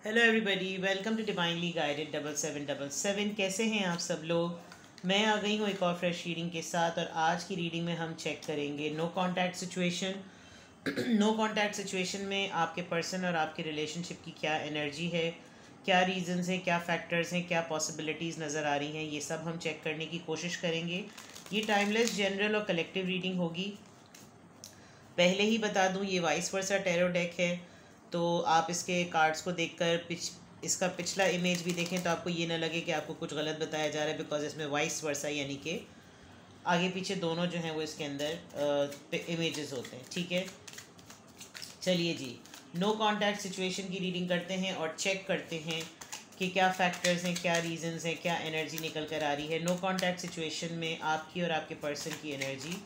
Hello everybody, welcome to divinely guided 7777। कैसे हैं आप सब लोग। मैं आ गई हूँ एक और फ्रेश रीडिंग के साथ और आज की रीडिंग में हम चेक करेंगे no contact situation. No contact situation में आपके पर्सन और आपके रिलेशनशिप की क्या एनर्जी है, क्या रीजंस हैं, क्या फैक्टर्स हैं, क्या पॉसिबिलिटीज़ नज़र आ रही हैं, ये सब हम चेक करने की कोशिश करेंगे। ये टाइमलेस, जनरल और कलेक्टिव रीडिंग होगी। पहले ही बता दूं, ये वाइस वर्सा टैरो डेक है, तो आप इसके कार्ड्स को देखकर इसका पिछला इमेज भी देखें तो आपको ये ना लगे कि आपको कुछ गलत बताया जा रहा है, बिकॉज इसमें वाइस वर्सा यानी कि आगे पीछे दोनों जो हैं वो इसके अंदर इमेजेस होते हैं। ठीक है, चलिए जी, नो कांटेक्ट सिचुएशन की रीडिंग करते हैं और चेक करते हैं कि क्या फैक्टर्स हैं, क्या रीजंस हैं, क्या एनर्जी निकल कर आ रही है नो कांटेक्ट सिचुएशन में आपकी और आपके पर्सन की एनर्जी,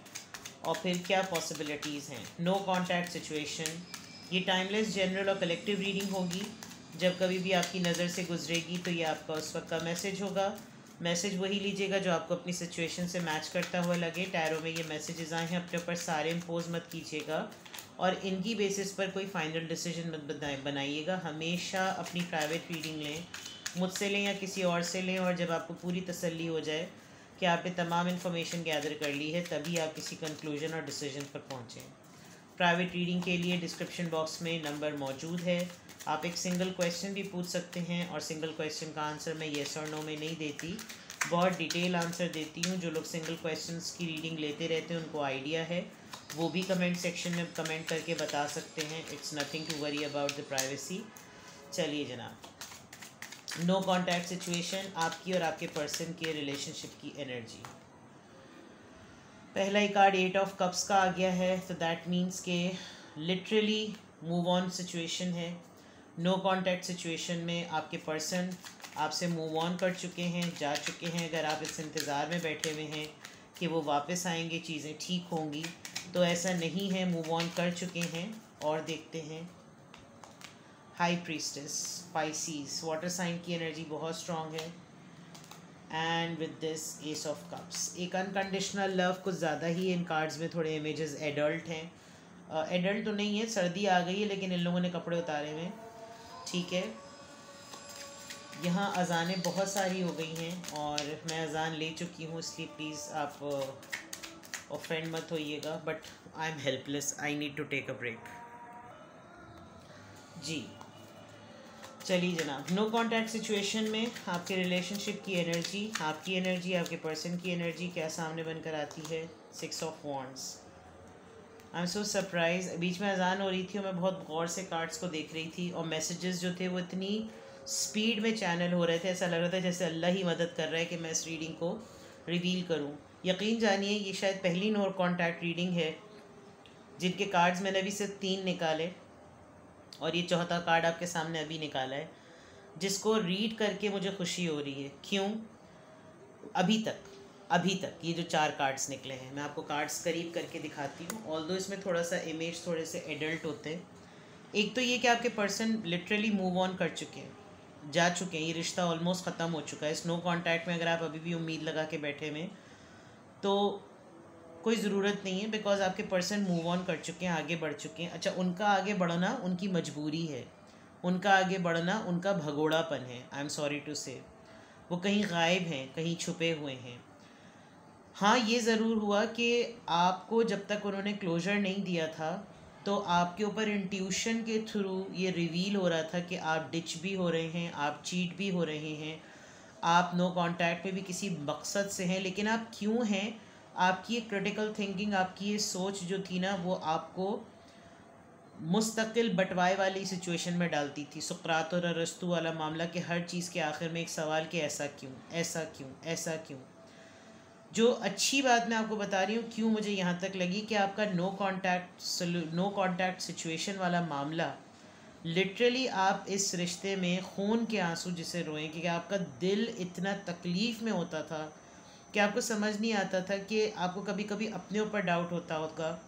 और फिर क्या पॉसिबिलिटीज़ हैं नो कांटेक्ट सिचुएशन। ये टाइमलेस, जनरल और कलेक्टिव रीडिंग होगी। जब कभी भी आपकी नज़र से गुजरेगी तो ये आपका उस वक्त का मैसेज होगा। मैसेज वही लीजिएगा जो आपको अपनी सिचुएशन से मैच करता हुआ लगे। टैरो में ये मैसेजेस आए हैं, अपने ऊपर सारे इम्पोज मत कीजिएगा और इनकी बेसिस पर कोई फाइनल डिसीजन मत बनाइएगा। हमेशा अपनी प्राइवेट रीडिंग लें, मुझसे लें या किसी और से लें, और जब आपको पूरी तसल्ली हो जाए कि आपने तमाम इन्फॉर्मेशन गैदर कर ली है तभी आप किसी कंक्लूजन और डिसीजन पर पहुँचें। प्राइवेट रीडिंग के लिए डिस्क्रिप्शन बॉक्स में नंबर मौजूद है। आप एक सिंगल क्वेश्चन भी पूछ सकते हैं और सिंगल क्वेश्चन का आंसर मैं येस और नो में नहीं देती, बहुत डिटेल आंसर देती हूँ। जो लोग सिंगल क्वेश्चंस की रीडिंग लेते रहते हैं उनको आइडिया है, वो भी कमेंट सेक्शन में कमेंट करके बता सकते हैं। It's nothing to worry about the privacy. चलिए जनाब, नो कॉन्टैक्ट सिचुएशन, आपकी और आपके पर्सन के रिलेशनशिप की एनर्जी। पहला ही कार्ड 8 ऑफ कप्स का आ गया है, तो दैट मीन्स के लिटरली मूव ऑन सिचुएशन है। नो कॉन्टैक्ट सिचुएशन में आपके पर्सन आपसे मूव ऑन कर चुके हैं, जा चुके हैं। अगर आप इस इंतज़ार में बैठे हुए हैं कि वो वापस आएंगे, चीज़ें ठीक होंगी, तो ऐसा नहीं है, मूव ऑन कर चुके हैं। और देखते हैं high priestess, Pisces, water sign की एनर्जी बहुत स्ट्रॉन्ग है। And with this ace of cups, एक अनकंडीशनल लव, कुछ ज़्यादा ही इन कार्ड्स में थोड़े इमेजेस एडल्ट हैं। एडल्ट तो नहीं है, सर्दी आ गई है लेकिन इन लोगों ने कपड़े उतारे हुए हैं। ठीक है, यहाँ अजानें बहुत सारी हो गई हैं और मैं अजान ले चुकी हूँ, इसलिए प्लीज़ आप ऑफेंड मत होइएगा, but I am helpless, I need to take a break जी। चलिए जनाब, नो कॉन्टैक्ट सिचुएशन में आपके रिलेशनशिप की एनर्जी, आपकी एनर्जी, आपके पर्सन की एनर्जी क्या सामने बनकर आती है। 6 of wands. I am so surprise, बीच में अजान हो रही थी और मैं बहुत गौर से कार्ड्स को देख रही थी और मैसेजेस जो थे वो इतनी स्पीड में चैनल हो रहे थे, ऐसा लग रहा था जैसे अल्लाह ही मदद कर रहा है कि मैं इस रीडिंग को रिवील करूं। यकीन जानिए, ये शायद पहली नो कॉन्टैक्ट रीडिंग है जिनके कार्ड्स मैंने अभी सिर्फ 3 निकाले और ये चौथा कार्ड आपके सामने अभी निकाला है, जिसको रीड करके मुझे खुशी हो रही है। क्यों? अभी तक ये जो 4 कार्ड्स निकले हैं, मैं आपको कार्ड्स करीब करके दिखाती हूँ, ऑल्दो इसमें थोड़ा सा इमेज थोड़े से एडल्ट होते हैं। एक तो ये कि आपके पर्सन लिटरली मूव ऑन कर चुके हैं, जा चुके हैं, ये रिश्ता ऑलमोस्ट ख़त्म हो चुका है। इस नो कॉन्टैक्ट में अगर आप अभी भी उम्मीद लगा के बैठे हुए तो कोई ज़रूरत नहीं है, बिकॉज आपके पर्सन मूव ऑन कर चुके हैं, आगे बढ़ चुके हैं। अच्छा, उनका आगे बढ़ना उनकी मजबूरी है, उनका आगे बढ़ना उनका भगोड़ापन है। आई एम सॉरी टू से, वो कहीं गायब हैं, कहीं छुपे हुए हैं। हाँ, ये ज़रूर हुआ कि आपको जब तक उन्होंने क्लोजर नहीं दिया था तो आपके ऊपर इंट्यूशन के थ्रू ये रिवील हो रहा था कि आप डिच भी हो रहे हैं, आप चीट भी हो रहे हैं, आप नो कांटेक्ट में भी किसी मकसद से हैं, लेकिन आप क्यों हैं, आपकी ये क्रिटिकल थिंकिंग, आपकी ये सोच जो थी ना, वो आपको मुस्तकिल बंटवाए वाली सिचुएशन में डालती थी। सुकरात और अरस्तु वाला मामला कि हर चीज़ के आखिर में एक सवाल कि ऐसा क्यों, ऐसा क्यों, ऐसा क्यों। जो अच्छी बात मैं आपको बता रही हूँ, क्यों मुझे यहाँ तक लगी कि आपका नो कॉन्टैक्ट सिचुएशन वाला मामला, लिटरली आप इस रिश्ते में खून के आंसू जिसे रोएं, कि आपका दिल इतना तकलीफ़ में होता था कि आपको समझ नहीं आता था, कि आपको कभी कभी अपने ऊपर डाउट होता होगा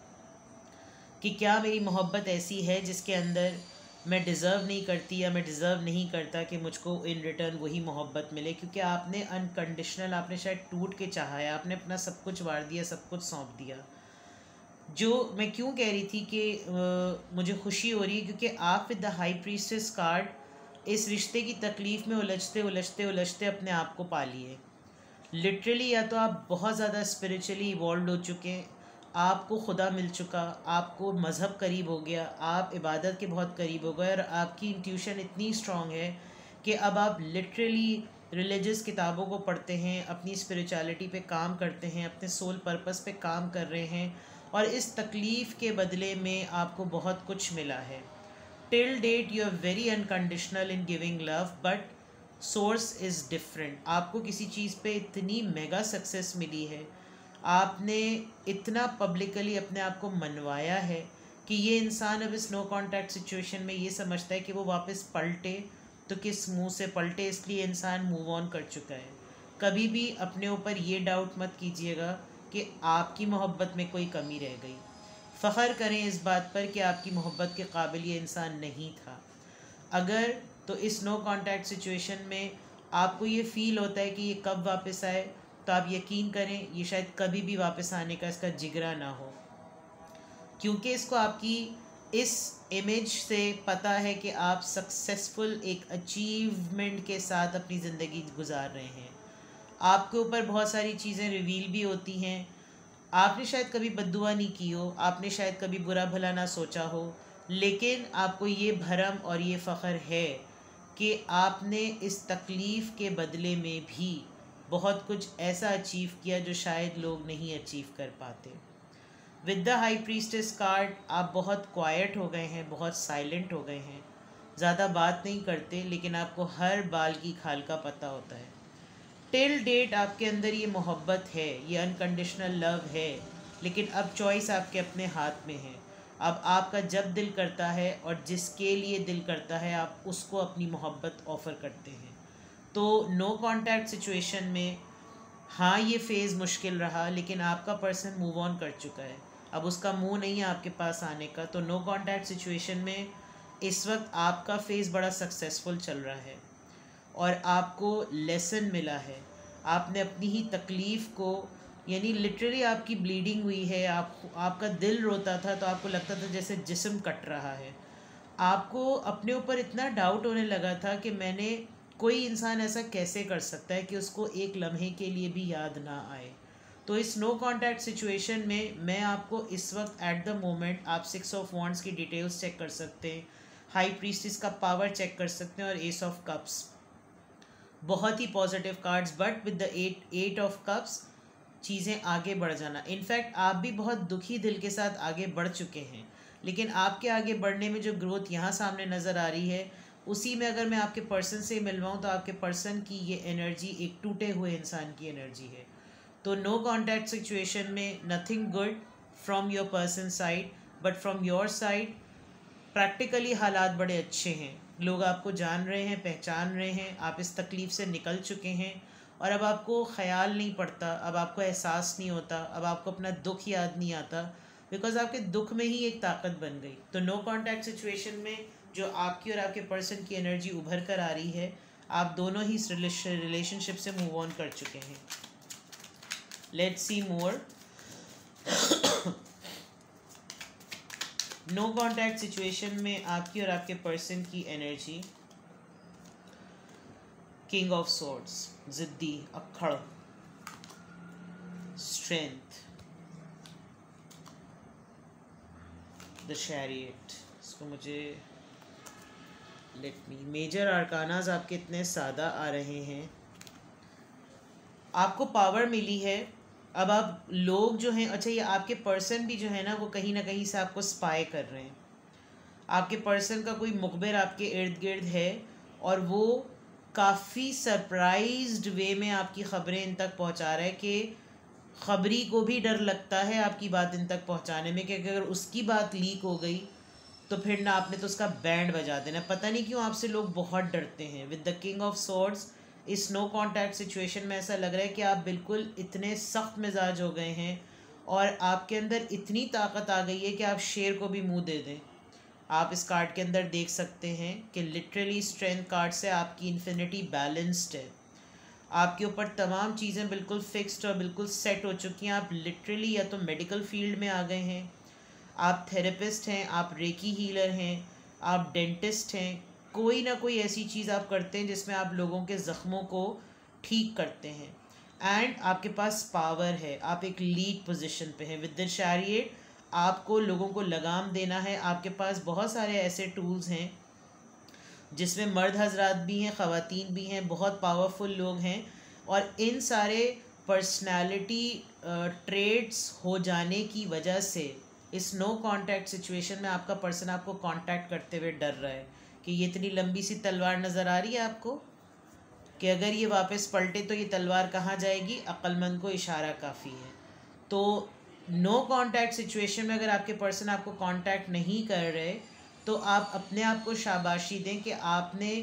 कि क्या मेरी मोहब्बत ऐसी है जिसके अंदर मैं डिज़र्व नहीं करती या मैं डिज़र्व नहीं करता कि मुझको इन रिटर्न वही मोहब्बत मिले, क्योंकि आपने अनकंडीशनल, आपने शायद टूट के चाहा है, आपने अपना सब कुछ वार दिया, सब कुछ सौंप दिया। जो मैं क्यों कह रही थी कि मुझे खुशी हो रही है, क्योंकि आप with the high priestess card इस रिश्ते की तकलीफ़ में उलझते उलझते उलझते अपने आप को पा लिए। लिटरली या तो आप बहुत ज़्यादा स्पिरिचुअली इवॉल्व हो चुके हैं, आपको खुदा मिल चुका, आपको मज़हब करीब हो गया, आप इबादत के बहुत करीब हो गए और आपकी इंट्यूशन इतनी स्ट्रॉन्ग है कि अब आप लिटरली रिलीजियस किताबों को पढ़ते हैं, अपनी स्पिरिचुअलिटी पे काम करते हैं, अपने सोल पर्पस पे काम कर रहे हैं और इस तकलीफ़ के बदले में आपको बहुत कुछ मिला है। Till date you are very unconditional in giving love, but source is different. आपको किसी चीज़ पे इतनी मेगा सक्सेस मिली है, आपने इतना पब्लिकली अपने आप को मनवाया है कि ये इंसान अब इस नो कांटेक्ट सिचुएशन में ये समझता है कि वो वापस पलटे तो किस मुंह से पलटे, इसलिए इंसान मूव ऑन कर चुका है। कभी भी अपने ऊपर ये डाउट मत कीजिएगा कि आपकी मोहब्बत में कोई कमी रह गई। फ़ख्र करें इस बात पर कि आपकी मोहब्बत के काबिल ये इंसान नहीं था। अगर तो इस नो कांटेक्ट सिचुएशन में आपको ये फ़ील होता है कि ये कब वापस आए, तो आप यकीन करें ये शायद कभी भी वापस आने का इसका जिगरा ना हो, क्योंकि इसको आपकी इस इमेज से पता है कि आप सक्सेसफुल एक अचीवमेंट के साथ अपनी ज़िंदगी गुजार रहे हैं। आपके ऊपर बहुत सारी चीज़ें रिवील भी होती हैं। आपने शायद कभी बद्दुआ नहीं की हो, आपने शायद कभी बुरा भला ना सोचा हो, लेकिन आपको ये भरम और ये फ़ख्र है कि आपने इस तकलीफ़ के बदले में भी बहुत कुछ ऐसा अचीव किया जो शायद लोग नहीं अचीव कर पाते। With the high priestess card आप बहुत क्वाइट हो गए हैं, बहुत साइलेंट हो गए हैं, ज़्यादा बात नहीं करते, लेकिन आपको हर बाल की खाल का पता होता है। टिल डेट आपके अंदर ये मोहब्बत है, ये अनकंडीशनल लव है, लेकिन अब चॉइस आपके अपने हाथ में है। अब आपका जब दिल करता है और जिसके लिए दिल करता है आप उसको अपनी मोहब्बत ऑफ़र करते हैं। तो नो कांटेक्ट सिचुएशन में हाँ ये फ़ेज़ मुश्किल रहा, लेकिन आपका पर्सन मूव ऑन कर चुका है, अब उसका मुंह नहीं है आपके पास आने का। तो नो कांटेक्ट सिचुएशन में इस वक्त आपका फ़ेज़ बड़ा सक्सेसफुल चल रहा है और आपको लेसन मिला है। आपने अपनी ही तकलीफ़ को, यानी लिटरली आपकी ब्लीडिंग हुई है, आपका दिल रोता था तो आपको लगता था जैसे जिस्म कट रहा है। आपको अपने ऊपर इतना डाउट होने लगा था कि कोई इंसान ऐसा कैसे कर सकता है कि उसको एक लम्हे के लिए भी याद ना आए। तो इस नो कांटेक्ट सिचुएशन में मैं आपको इस वक्त एट द मोमेंट आप 6 ऑफ वॉन्ड्स की डिटेल्स चेक कर सकते हैं, हाई प्रीस्टिस का पावर चेक कर सकते हैं और एस ऑफ कप्स, बहुत ही positive cards. But with the eight of cups चीज़ें आगे बढ़ जाना। इनफैक्ट आप भी बहुत दुखी दिल के साथ आगे बढ़ चुके हैं, लेकिन आपके आगे बढ़ने में जो ग्रोथ यहाँ सामने नज़र आ रही है, उसी में अगर मैं आपके पर्सन से मिलवाऊँ तो आपके पर्सन की ये एनर्जी एक टूटे हुए इंसान की एनर्जी है। तो नो कांटेक्ट सिचुएशन में nothing good from your person side, but from your side practically हालात बड़े अच्छे हैं। लोग आपको जान रहे हैं, पहचान रहे हैं, आप इस तकलीफ़ से निकल चुके हैं और अब आपको ख़याल नहीं पड़ता, अब आपको एहसास नहीं होता, अब आपको अपना दुख याद नहीं आता, बिकॉज आपके दुख में ही एक ताकत बन गई। तो नो कांटेक्ट सिचुएशन में जो आपकी और आपके पर्सन की एनर्जी उभर कर आ रही है, आप दोनों ही इस रिलेशनशिप से मूव ऑन कर चुके हैं। Let's see more. No contact situation में आपकी और आपके पर्सन की एनर्जी, किंग ऑफ सोर्ड्स, जिद्दी, अक्खड़, स्ट्रेंथ, द चैरियट। इसको मुझे लेट मी, मेजर आर्कानाज आपके इतने सादा आ रहे हैं, आपको पावर मिली है। अब आप लोग जो हैं, अच्छा ये आपके पर्सन भी जो है ना, वो कहीं ना कहीं से आपको स्पाई कर रहे हैं। आपके पर्सन का कोई मुखबिर आपके इर्द गिर्द है और वो काफ़ी सरप्राइज्ड वे में आपकी ख़बरें इन तक पहुंचा रहा है कि ख़बरी को भी डर लगता है आपकी बात इन तक पहुंचाने में, कि अगर उसकी बात लीक हो गई तो फिर ना आपने तो उसका बैंड बजा देना। पता नहीं क्यों आपसे लोग बहुत डरते हैं। With the king of swords इस नो कांटेक्ट सिचुएशन में ऐसा लग रहा है कि आप बिल्कुल इतने सख्त मिजाज हो गए हैं और आपके अंदर इतनी ताकत आ गई है कि आप शेर को भी मुंह दे दें। आप इस कार्ड के अंदर देख सकते हैं कि लिटरली स्ट्रेंथ कार्ड से आपकी इन्फिनिटी बैलेंस्ड है। आपके ऊपर तमाम चीज़ें बिल्कुल फिक्स्ड और बिल्कुल सेट हो चुकी हैं। आप लिटरली या तो मेडिकल फील्ड में आ गए हैं, आप थेरेपिस्ट हैं, आप रेकी हीलर हैं, आप डेंटिस्ट हैं, कोई ना कोई ऐसी चीज़ आप करते हैं जिसमें आप लोगों के ज़ख्मों को ठीक करते हैं। एंड आपके पास पावर है, आप एक लीड पोजीशन पे हैं विद द चैरियट। आपको लोगों को लगाम देना है। आपके पास बहुत सारे ऐसे टूल्स हैं जिसमें मर्द हजरात भी हैं, ख़वातीन भी हैं, बहुत पावरफुल लोग हैं। और इन सारे पर्सनालिटी ट्रेड्स हो जाने की वजह से इस नो कांटेक्ट सिचुएशन में आपका पर्सन आपको कांटेक्ट करते हुए डर रहा है कि ये इतनी लंबी सी तलवार नज़र आ रही है आपको कि अगर ये वापस पलटे तो ये तलवार कहाँ जाएगी। अक्लमंद को इशारा काफ़ी है। तो नो कांटेक्ट सिचुएशन में अगर आपके पर्सन आपको कांटेक्ट नहीं कर रहे तो आप अपने आप को शाबाशी दें कि आपने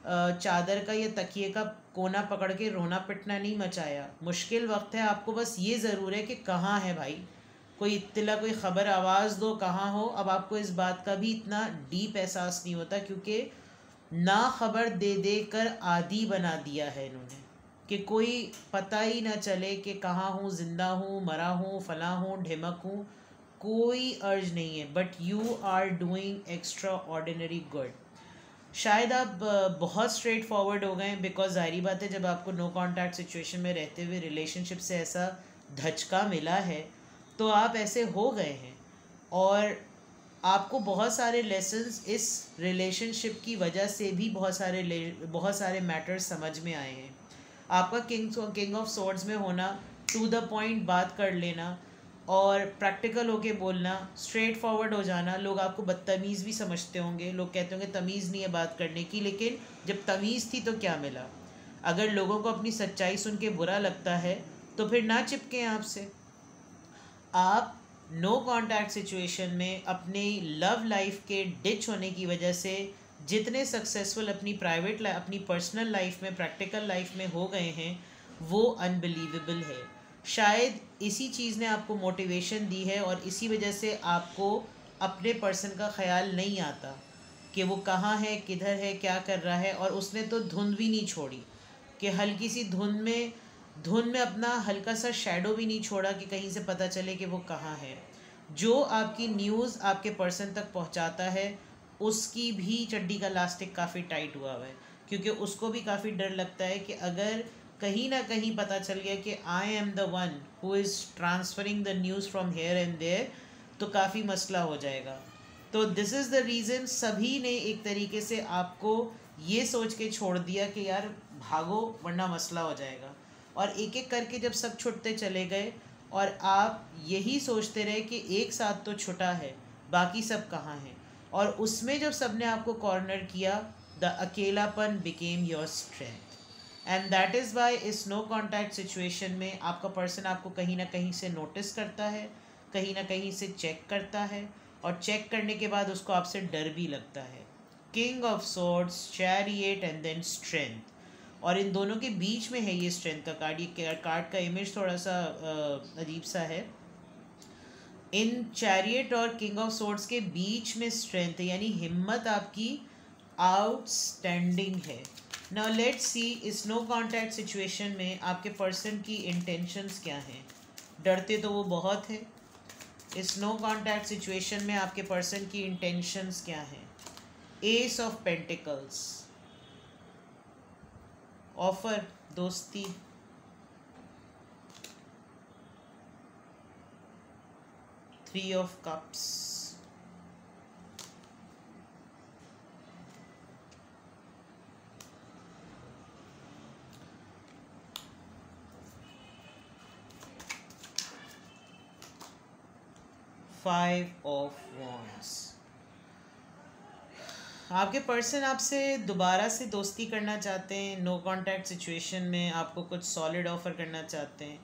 चादर का या तकिए का कोना पकड़ के रोना पिटना नहीं मचाया। मुश्किल वक्त है, आपको बस ये ज़रूर है कि कहाँ है भाई, कोई इत्तला, कोई ख़बर, आवाज़ दो, कहाँ हो। अब आपको इस बात का भी इतना डीप एहसास नहीं होता क्योंकि ना खबर दे दे कर आदी बना दिया है इन्होंने कि कोई पता ही ना चले कि कहाँ हूँ, ज़िंदा हूँ, मरा हूँ, फला हूँ, ढिमक हूँ, कोई अर्ज नहीं है। But you are doing extraordinary good. शायद आप बहुत स्ट्रेट फॉरवर्ड हो गए बिकॉज ज़ाहिरी बात है जब आपको नो कांटेक्ट सिचुएशन में रहते हुए रिलेशनशिप से ऐसा धचका मिला है तो आप ऐसे हो गए हैं और आपको बहुत सारे लेसन्स इस रिलेशनशिप की वजह से भी बहुत सारे मैटर्स समझ में आए हैं। आपका किंग ऑफ सॉर्ड्स में होना, टू द पॉइंट बात कर लेना और प्रैक्टिकल होके बोलना, स्ट्रेट फॉरवर्ड हो जाना। लोग आपको बदतमीज़ भी समझते होंगे, लोग कहते होंगे तमीज़ नहीं है बात करने की, लेकिन जब तमीज़ थी तो क्या मिला। अगर लोगों को अपनी सच्चाई सुन के बुरा लगता है तो फिर ना चिपकें आपसे। आप नो कांटेक्ट सिचुएशन में अपनी लव लाइफ के डिच होने की वजह से जितने सक्सेसफुल अपनी पर्सनल लाइफ में, प्रैक्टिकल लाइफ में हो गए हैं वो अनबिलीवेबल है। शायद इसी चीज़ ने आपको मोटिवेशन दी है और इसी वजह से आपको अपने पर्सन का ख्याल नहीं आता कि वो कहाँ है, किधर है, क्या कर रहा है। और उसने तो धुंध भी नहीं छोड़ी कि हल्की सी धुंध में अपना हल्का सा शैडो भी नहीं छोड़ा कि कहीं से पता चले कि वो कहाँ है। जो आपकी न्यूज़ आपके पर्सन तक पहुँचाता है उसकी भी चड्डी का इलास्टिक काफ़ी टाइट हुआ है क्योंकि उसको भी काफ़ी डर लगता है कि अगर कहीं ना कहीं पता चल गया कि I am the one who is transferring the news from here and there तो काफ़ी मसला हो जाएगा। तो दिस इज़ द रीज़न सभी ने एक तरीके से आपको ये सोच के छोड़ दिया कि यार भागो वरना मसला हो जाएगा। और एक एक करके जब सब छुटते चले गए और आप यही सोचते रहे कि एक साथ तो छुटा है, बाकी सब कहाँ हैं। और उसमें जब सब ने आपको कॉर्नर किया, द अकेलापन became your strength. And that is why इस नो कॉन्टैक्ट सिचुएशन में आपका पर्सन आपको कहीं ना कहीं से नोटिस करता है, कहीं ना कहीं से चेक करता है और चेक करने के बाद उसको आपसे डर भी लगता है। King of swords, chariot and then strength. और इन दोनों के बीच में है ये स्ट्रेंथ का कार्ड। ये कार्ड का इमेज थोड़ा सा अजीब सा है। इन चैरियट और किंग ऑफ सॉर्ड्स के बीच में स्ट्रेंथ है, यानी हिम्मत आपकी आउटस्टैंडिंग है। नाउ लेट्स सी इस नो कॉन्टैक्ट सिचुएशन में आपके पर्सन की इंटेंशंस क्या हैं। डरते तो वो बहुत है। इस नो कॉन्टैक्ट सिचुएशन में आपके पर्सन की इंटेंशंस क्या हैं। एस ऑफ पेंटिकल्स, ऑफर, दोस्ती। Three of cups, 5 of wands. आपके पर्सन आपसे दोबारा से दोस्ती करना चाहते हैं। नो कांटेक्ट सिचुएशन में आपको कुछ सॉलिड ऑफ़र करना चाहते हैं।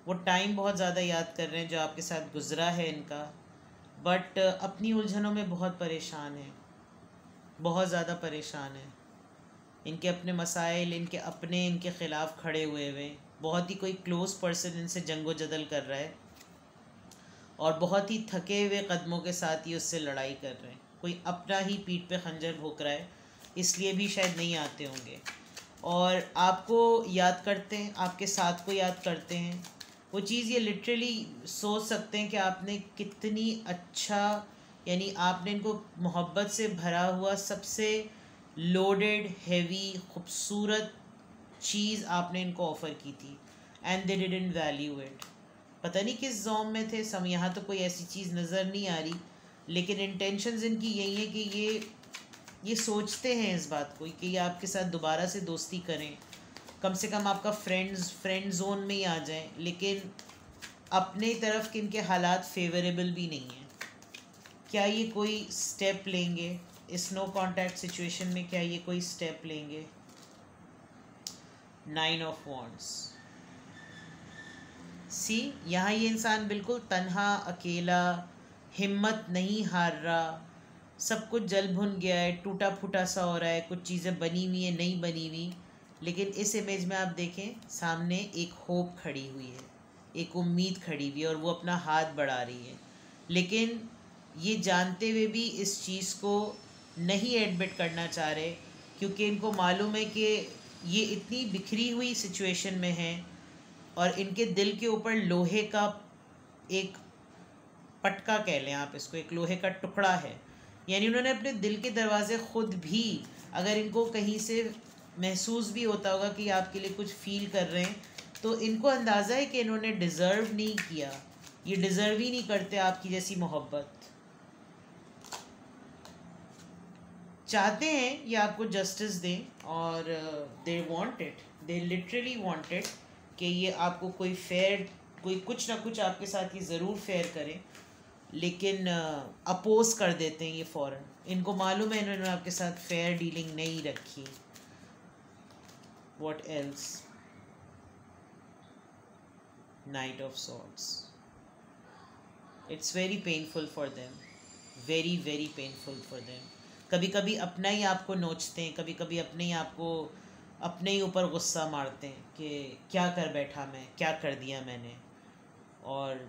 वो टाइम बहुत ज़्यादा याद कर रहे हैं जो आपके साथ गुज़रा है इनका, बट अपनी उलझनों में बहुत परेशान है, बहुत ज़्यादा परेशान है। इनके अपने मसाइल, इनके ख़िलाफ़ खड़े हुए बहुत ही कोई क्लोज़ पर्सन इनसे जंगो जदल कर रहा है और बहुत ही थके हुए कदमों के साथ ही उससे लड़ाई कर रहे हैं। कोई अपना ही पीठ पे खंजर भोंक रहा है, इसलिए भी शायद नहीं आते होंगे और आपको याद करते हैं, आपके साथ को याद करते हैं। वो चीज़ ये लिटरली सोच सकते हैं कि आपने कितनी अच्छा, यानी आपने इनको मोहब्बत से भरा हुआ सबसे लोडेड हैवी खूबसूरत चीज़ आपने इनको ऑफ़र की थी and they didn't value it. पता नहीं किस जोम में थे सम, यहाँ तो कोई ऐसी चीज़ नज़र नहीं आ रही, लेकिन इंटेंशंस इनकी यही है कि ये सोचते हैं इस बात को कि ये आपके साथ दोबारा से दोस्ती करें, कम से कम आपका फ्रेंड जोन में ही आ जाएं, लेकिन अपने तरफ के इनके हालात फेवरेबल भी नहीं हैं। क्या ये कोई स्टेप लेंगे इस नो कांटेक्ट सिचुएशन में? क्या ये कोई स्टेप लेंगे? 9 ऑफ वॉन्ड्स। सी, यहाँ ये इंसान बिल्कुल तन्हा अकेला, हिम्मत नहीं हार रहा, सब कुछ जल भुन गया है, टूटा फूटा सा हो रहा है, कुछ चीज़ें बनी हुई है नहीं बनी हुई, लेकिन इस इमेज में आप देखें सामने एक होप खड़ी हुई है, एक उम्मीद खड़ी हुई है और वो अपना हाथ बढ़ा रही है। लेकिन ये जानते हुए भी इस चीज़ को नहीं एडमिट करना चाह रहे, क्योंकि इनको मालूम है कि ये इतनी बिखरी हुई सिचुएशन में है और इनके दिल के ऊपर लोहे का एक पटका कह लें आप इसको, एक लोहे का टुकड़ा है। यानी उन्होंने अपने दिल के दरवाजे खुद भी, अगर इनको कहीं से महसूस भी होता होगा कि आपके लिए कुछ फील कर रहे हैं, तो इनको अंदाज़ा है कि इन्होंने डिज़र्व नहीं किया, ये डिज़र्व ही नहीं करते आपकी जैसी मोहब्बत। चाहते हैं ये आपको जस्टिस दें और they want it, they literally want it कि ये आपको कोई फेयर, कोई कुछ ना कुछ आपके साथ ये ज़रूर फेयर करें, लेकिन अपोज कर देते हैं ये फ़ौरन। इनको मालूम है इन्होंने आपके साथ फेयर डीलिंग नहीं रखी। What else? Night of swords. It's very painful for them, very very painful for them. कभी कभी अपना ही आपको नोचते हैं, कभी कभी अपने ही आपको अपने ही ऊपर गुस्सा मारते हैं कि क्या कर बैठा मैं, क्या कर दिया मैंने। और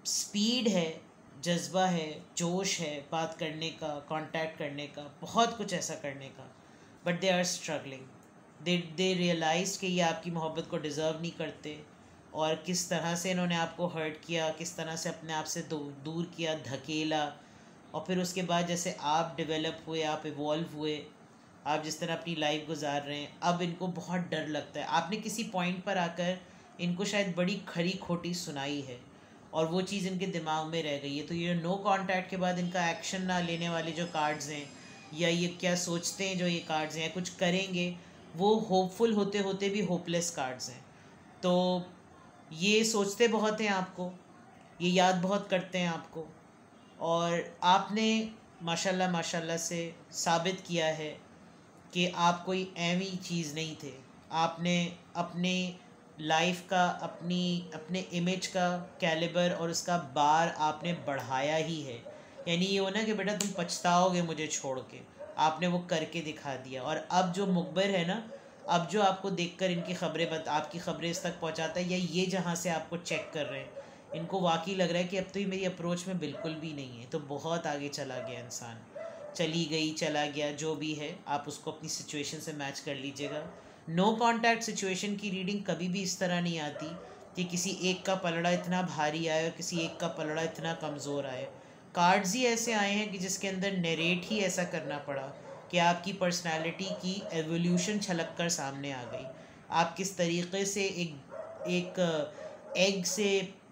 स्पीड है, जज्बा है, जोश है बात करने का, कांटेक्ट करने का, बहुत कुछ ऐसा करने का, but they are struggling. They realize कि ये आपकी मोहब्बत को डिज़र्व नहीं करते और किस तरह से इन्होंने आपको हर्ट किया, किस तरह से अपने आप से दूर किया, धकेला। और फिर उसके बाद जैसे आप डेवलप हुए, आप इवॉल्व हुए, आप जिस तरह अपनी लाइफ गुजार रहे हैं, अब इनको बहुत डर लगता है। आपने किसी पॉइंट पर आकर इनको शायद बड़ी खरी खोटी सुनाई है और वो चीज़ इनके दिमाग में रह गई है। तो ये नो कांटेक्ट के बाद इनका एक्शन ना लेने वाले जो कार्ड्स हैं, या ये क्या सोचते हैं जो ये कार्ड्स हैं, कुछ करेंगे, वो होपफुल होते होते भी होपलेस कार्ड्स हैं। तो ये सोचते बहुत हैं आपको, ये याद बहुत करते हैं आपको, और आपने माशाल्लाह माशाल्लाह से साबित किया है कि आप कोई ऐवी चीज़ नहीं थे। आपने अपने लाइफ का, अपने इमेज का कैलिबर और उसका बार आपने बढ़ाया ही है। यानी ये हो ना कि बेटा तुम पछताओगे मुझे छोड़ के, आपने वो करके दिखा दिया। और अब जो मुखबिर है ना, अब जो आपको देखकर इनकी खबरें आपकी खबरें इस तक पहुंचाता है, या ये जहाँ से आपको चेक कर रहे हैं, इनको वाकई लग रहा है कि अब तो ये मेरी अप्रोच में बिल्कुल भी नहीं है। तो बहुत आगे चला गया इंसान, चली गई, चला गया, जो भी है आप उसको अपनी सिचुएशन से मैच कर लीजिएगा। नो कांटेक्ट सिचुएशन की रीडिंग कभी भी इस तरह नहीं आती कि किसी एक का पलड़ा इतना भारी आए और किसी एक का पलड़ा इतना कमज़ोर आए। कार्ड्स ही ऐसे आए हैं कि जिसके अंदर नरेट ही ऐसा करना पड़ा कि आपकी पर्सनालिटी की एवोल्यूशन छलक कर सामने आ गई। आप किस तरीके से एक एग से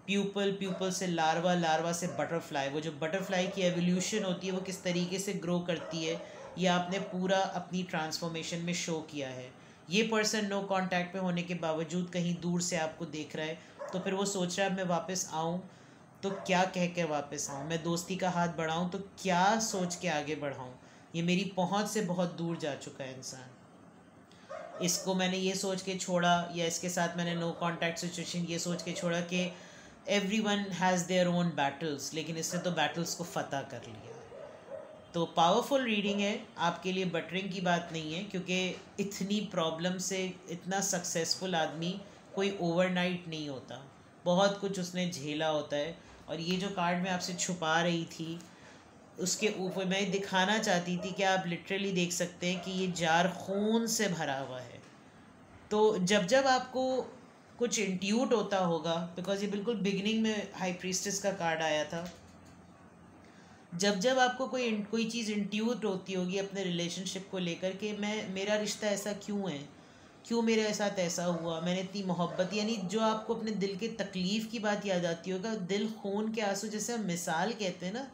प्यूपल, प्यूपल से लार्वा, लार्वा से बटरफ्लाई, वो जो बटरफ्लाई की एवोल्यूशन होती है वो किस तरीके से ग्रो करती है, ये आपने पूरा अपनी ट्रांसफॉर्मेशन में शो किया है। ये पर्सन नो कांटेक्ट में होने के बावजूद कहीं दूर से आपको देख रहा है, तो फिर वो सोच रहा है मैं वापस आऊँ तो क्या कह के वापस आऊँ, मैं दोस्ती का हाथ बढ़ाऊँ तो क्या सोच के आगे बढ़ाऊँ। ये मेरी पहुँच से बहुत दूर जा चुका है इंसान। इसको मैंने ये सोच के छोड़ा, या इसके साथ मैंने नो कांटेक्ट सिचुएशन ये सोच के छोड़ा कि everyone has their own battles, लेकिन इसने तो बैटल्स को फ़तह कर लिया। तो पावरफुल रीडिंग है आपके लिए, बटरिंग की बात नहीं है, क्योंकि इतनी प्रॉब्लम से इतना सक्सेसफुल आदमी कोई ओवरनाइट नहीं होता, बहुत कुछ उसने झेला होता है। और ये जो कार्ड मैं आपसे छुपा रही थी उसके ऊपर मैं दिखाना चाहती थी कि आप लिटरली देख सकते हैं कि ये जार खून से भरा हुआ है। तो जब जब आपको कुछ इंट्यूट होता होगा, बिकॉज ये बिल्कुल बिगनिंग में हाई प्रीस्टेस का कार्ड आया था, जब जब आपको कोई चीज़ इंट्यूट होती होगी अपने रिलेशनशिप को लेकर के, मेरा रिश्ता ऐसा क्यों है, क्यों मेरे साथ ऐसा हुआ, मैंने इतनी मोहब्बत, यानी जो आपको अपने दिल के तकलीफ़ की बात याद आती होगा, दिल खून के आंसू, जैसे हम मिसाल कहते हैं ना,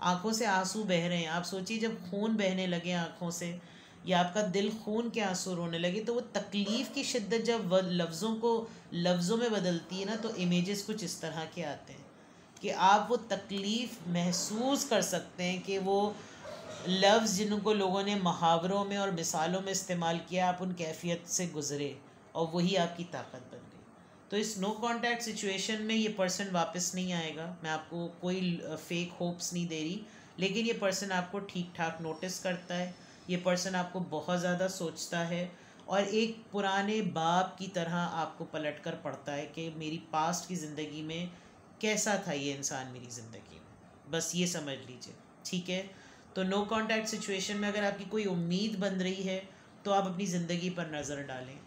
आंखों से आंसू बह रहे हैं, आप सोचिए जब खून बहने लगे आंखों से या आपका दिल खून के आंसू रोने लगे, तो वो तकलीफ़ की शिद्दत जब लफ्ज़ों में बदलती है ना, तो इमेजेस कुछ इस तरह के आते हैं कि आप वो तकलीफ़ महसूस कर सकते हैं कि वो लफ्ज़ जिनको लोगों ने मुहावरों में और मिसालों में इस्तेमाल किया, आप उन कैफियत से गुज़रे और वही आपकी ताकत बन गई। तो इस नो कांटेक्ट सिचुएशन में ये पर्सन वापस नहीं आएगा, मैं आपको कोई फेक होप्स नहीं दे रही, लेकिन ये पर्सन आपको ठीक ठाक नोटिस करता है, ये पर्सन आपको बहुत ज़्यादा सोचता है और एक पुराने बाप की तरह आपको पलट कर पढ़ता है कि मेरी पास्ट की ज़िंदगी में कैसा था ये इंसान मेरी ज़िंदगी में, बस ये समझ लीजिए। ठीक है, तो नो कांटेक्ट सिचुएशन में अगर आपकी कोई उम्मीद बन रही है तो आप अपनी ज़िंदगी पर नज़र डालें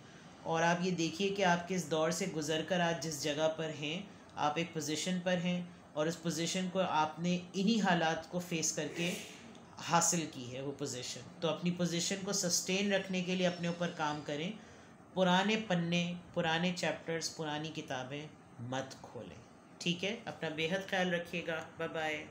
और आप ये देखिए कि आप किस दौर से गुज़र कर आज जिस जगह पर हैं, आप एक पोजीशन पर हैं और उस पोजीशन को आपने इन्हीं हालात को फेस करके हासिल की है वो पोजीशन। तो अपनी पोजीशन को सस्टेन रखने के लिए अपने ऊपर काम करें, पुराने पन्ने, पुराने चैप्टर्स, पुरानी किताबें मत खोलें। ठीक है, अपना बेहद ख्याल रखिएगा। Bye bye.